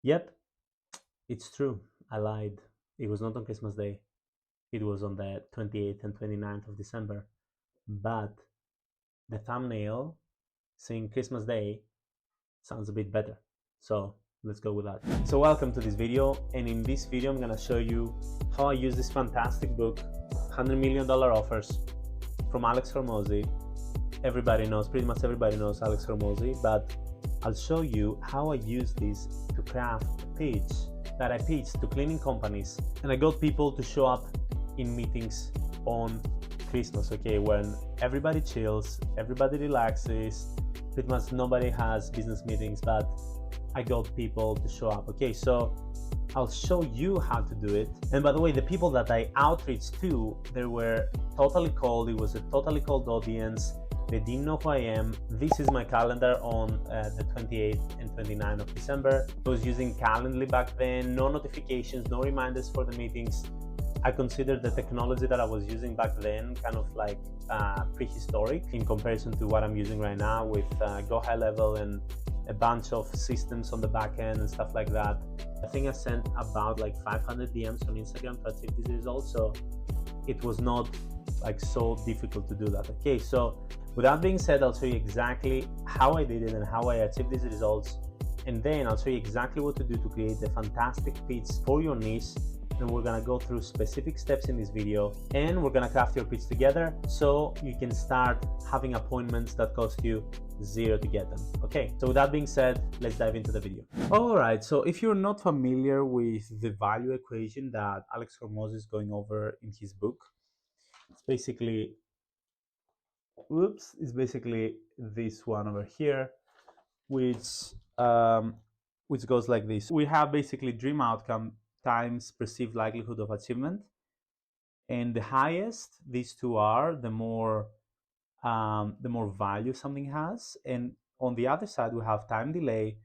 Yep, it's true. I lied. It was not on Christmas Day. It was on the 28th and 29th of December. But the thumbnail saying Christmas Day sounds a bit better. So let's go with that. So welcome to this video, and in this video I'm gonna show you how I use this fantastic book, $100 million Offers, from Alex Hormozi. Everybody knows, pretty much everybody knows Alex Hormozi, but I'll show you how I use this to craft a pitch that I pitched to cleaning companies, and I got people to show up in meetings on Christmas, okay, when everybody chills, everybody relaxes, pretty much nobody has business meetings, but I got people to show up. Okay, so I'll show you how to do it. And by the way, the people that I outreached to, they were totally cold. It was a totally cold audience. They didn't know who I am. This is my calendar on the 28th and 29th of December. I was using Calendly back then, no notifications, no reminders for the meetings. I consider the technology that I was using back then kind of like prehistoric in comparison to what I'm using right now with Go High Level and a bunch of systems on the back end and stuff like that. I think I sent about like 500 DMs on Instagram to achieve these results, so it was not like so difficult to do that. Okay, so with that being said, I'll show you exactly how I did it and how I achieved these results, and then I'll show you exactly what to do to create a fantastic pitch for your niche. And we're gonna go through specific steps in this video, and we're gonna craft your pitch together so you can start having appointments that cost you zero to get them. Okay, so with that being said, let's dive into the video. All right, so if you're not familiar with the value equation that Alex Hormozi is going over in his book, it's basically, it's basically this one over here, which goes like this. We have basically dream outcome times perceived likelihood of achievement, and the highest these two are, the more value something has. And on the other side, we have time delay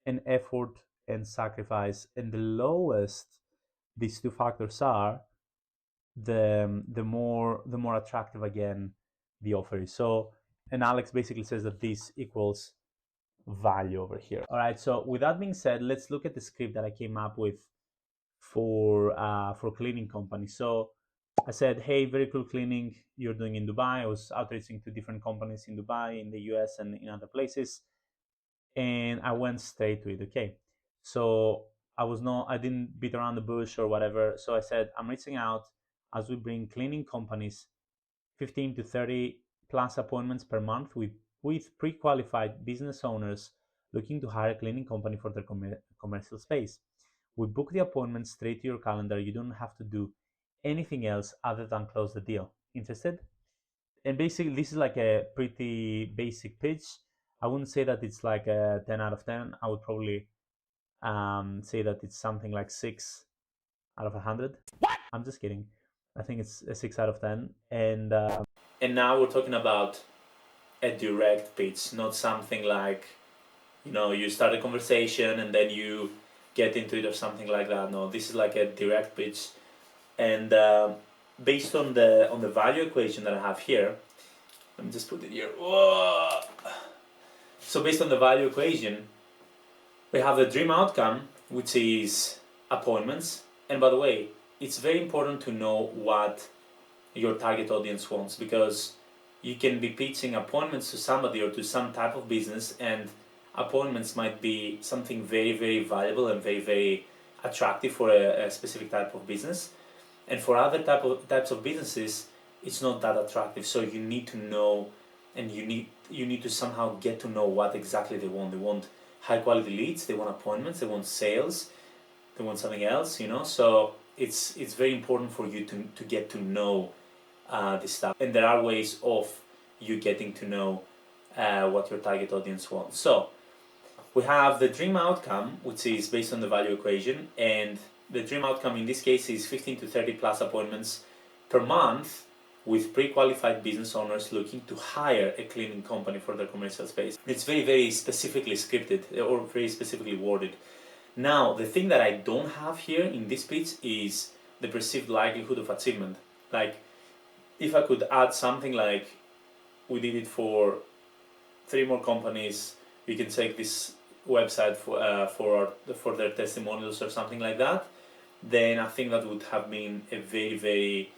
and effort and sacrifice, and the lowest these two factors are, the more attractive again the offer is. So, and Alex basically says that this equals value over here. All right, so with that being said, let's look at the script that I came up with for cleaning companies. So I said, hey, very cool cleaning you're doing in Dubai. I was outreaching to different companies in Dubai, in the US, and in other places, and I went straight to it. Okay, so I didn't beat around the bush or whatever. So I said, I'm reaching out as we bring cleaning companies 15 to 30 plus appointments per month with pre-qualified business owners looking to hire a cleaning company for their commercial space. We book the appointment straight to your calendar. You don't have to do anything else other than close the deal. Interested? And basically, this is like a pretty basic pitch. I wouldn't say that it's like a 10 out of 10. I would probably say that it's something like 6 out of 100. What? I'm just kidding. I think it's a 6 out of 10. And now we're talking about a direct pitch, not something like, you start a conversation and then you get into it or something like that. No, this is like a direct pitch, and based on the value equation that I have here, let me just put it here. Whoa. So based on the value equation, we have the dream outcome, which is appointments. And by the way, it's very important to know what your target audience wants, because you can be pitching appointments to somebody or to some type of business, and appointments might be something very, very valuable and very, very attractive for a specific type of business. And for other types of businesses, it's not that attractive. So you need to know, and you need to somehow get to know what exactly they want. They want high quality leads, they want appointments, they want sales, they want something else, So it's very important for you to get to know this stuff. And there are ways of you getting to know what your target audience wants. So we have the dream outcome, which is based on the value equation, and the dream outcome in this case is 15 to 30 plus appointments per month with pre-qualified business owners looking to hire a cleaning company for their commercial space. It's very, very specifically scripted or very specifically worded. Now, the thing that I don't have here in this pitch is the perceived likelihood of achievement. Like, if I could add something like, we did it for 3 more companies, we can take this website for their testimonials or something like that, then I think that would have been a very, very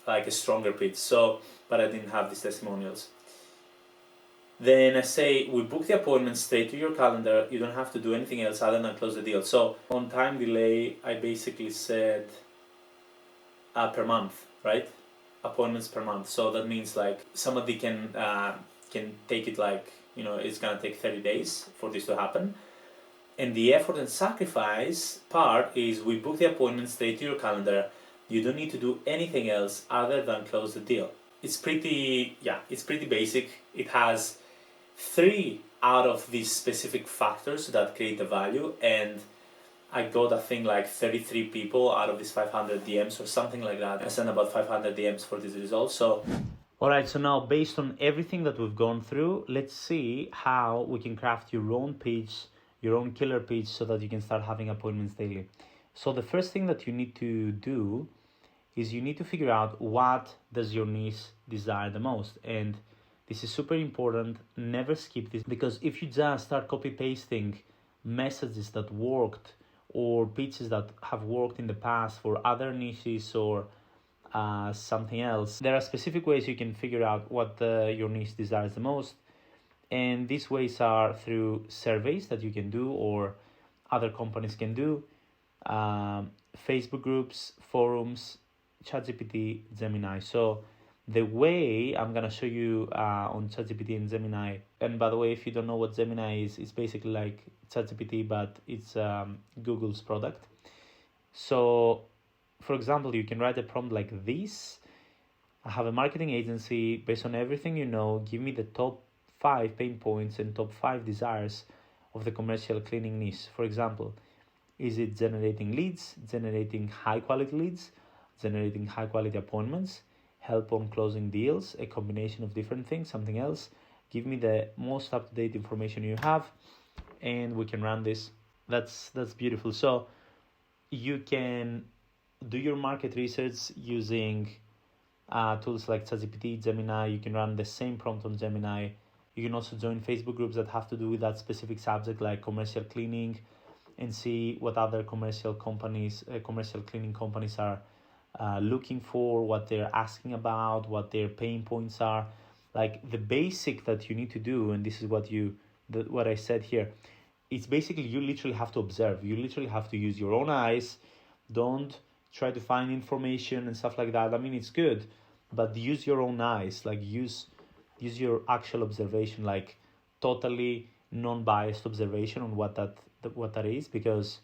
like a stronger pitch. So, but I didn't have these testimonials. Then I say, we book the appointment straight to your calendar. You don't have to do anything else other than close the deal. So on time delay, I basically said per month, right? Appointments per month. So that means like somebody can take it like, it's gonna take 30 days for this to happen. And the effort and sacrifice part is we book the appointment straight to your calendar. You don't need to do anything else other than close the deal. It's pretty basic. It has 3 out of these specific factors that create the value, and I got, I think, like 33 people out of these 500 DMs or something like that. I sent about 500 DMs for this result. So, all right, so now based on everything that we've gone through, let's see how we can craft your own pitch, your own killer pitch, so that you can start having appointments daily. So the first thing that you need to do is you need to figure out what does your niche desire the most. And this is super important. Never skip this, because if you just start copy pasting messages that worked or pitches that have worked in the past for other niches or something else, there are specific ways you can figure out what your niche desires the most. And these ways are through surveys that you can do or other companies can do, Facebook groups, forums, ChatGPT, Gemini. So the way I'm going to show you on ChatGPT and Gemini, and by the way, if you don't know what Gemini is, it's basically like ChatGPT, but it's Google's product. So, for example, you can write a prompt like this. I have a marketing agency. Based on everything you know, give me the top 5 pain points and top 5 desires of the commercial cleaning niche. For example, is it generating leads, generating high quality leads, generating high quality appointments, help on closing deals, a combination of different things, something else? Give me the most up-to-date information you have, and we can run this. That's beautiful. So you can do your market research using tools like ChatGPT, Gemini. You can run the same prompt on Gemini. You can also join Facebook groups that have to do with that specific subject, like commercial cleaning, and see what other commercial cleaning companies are looking for, what they're asking about, what their pain points are. Like the basic that you need to do, and this is what I said here, it's basically you literally have to observe. You literally have to use your own eyes. Don't try to find information and stuff like that. I mean, it's good, but use your own eyes. Like use your actual observation, like totally non-biased observation on what that is, because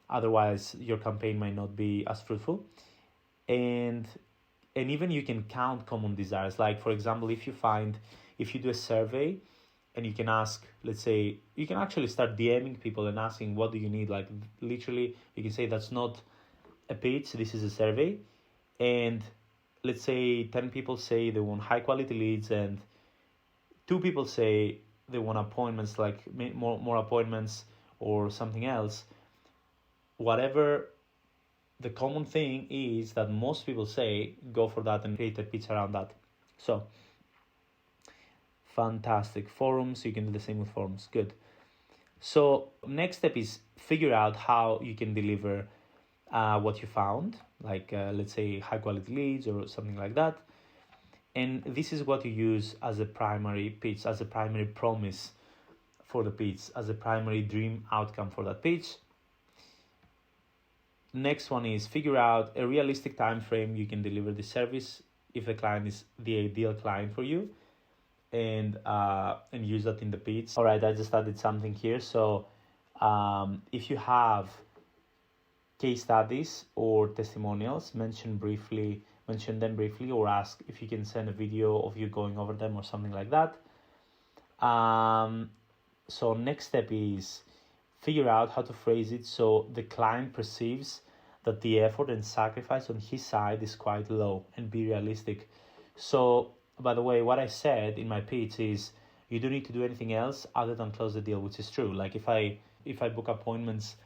otherwise your campaign might not be as fruitful. And even you can count common desires. Like, for example, if you do a survey and you can ask, let's say, you can actually start DMing people and asking, what do you need? Like literally you can say, that's not a pitch, this is a survey. And let's say 10 people say they want high quality leads, and 2 people say they want appointments, like more appointments or something else. Whatever the common thing is that most people say, go for that and create a pitch around that. So fantastic. Forums, you can do the same with forums. Good. So next step is figure out how you can deliver what you found, like let's say high quality leads or something like that. And this is what you use as a primary pitch, as a primary promise for the pitch, as a primary dream outcome for that pitch. Next one is figure out a realistic time frame you can deliver the service if the client is the ideal client for you, and use that in the pitch. All right, I just added something here. So if you have case studies or testimonials, mention them briefly, or ask if you can send a video of you going over them or something like that. So next step is figure out how to phrase it so the client perceives that the effort and sacrifice on his side is quite low, and be realistic. So, by the way, what I said in my pitch is you don't need to do anything else other than close the deal, which is true. Like if I book appointments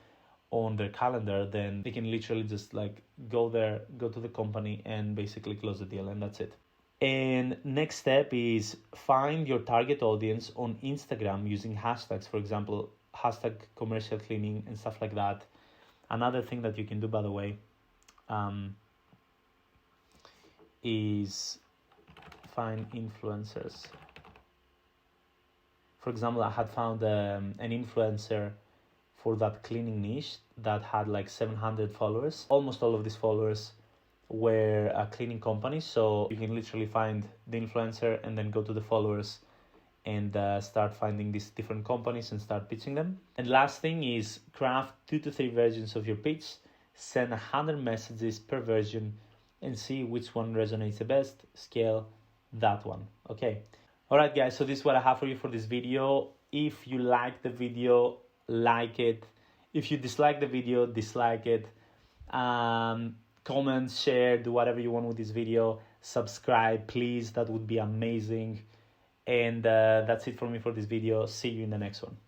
on their calendar, then they can literally just like go to the company and basically close the deal, and that's it. And next step is find your target audience on Instagram using hashtags. For example, hashtag commercial cleaning and stuff like that. Another thing that you can do, by the way, is find influencers. For example, I had found an influencer for that cleaning niche that had like 700 followers. Almost all of these followers were cleaning companies, so you can literally find the influencer and then go to the followers and start finding these different companies and start pitching them. And last thing is craft 2 to 3 versions of your pitch, send 100 messages per version and see which one resonates the best, scale that one, okay? All right, guys, so this is what I have for you for this video. If you like the video, like it. If you dislike the video, dislike it. Comment, share, do whatever you want with this video. Subscribe, please, that would be amazing. And that's it for me for this video. See you in the next one.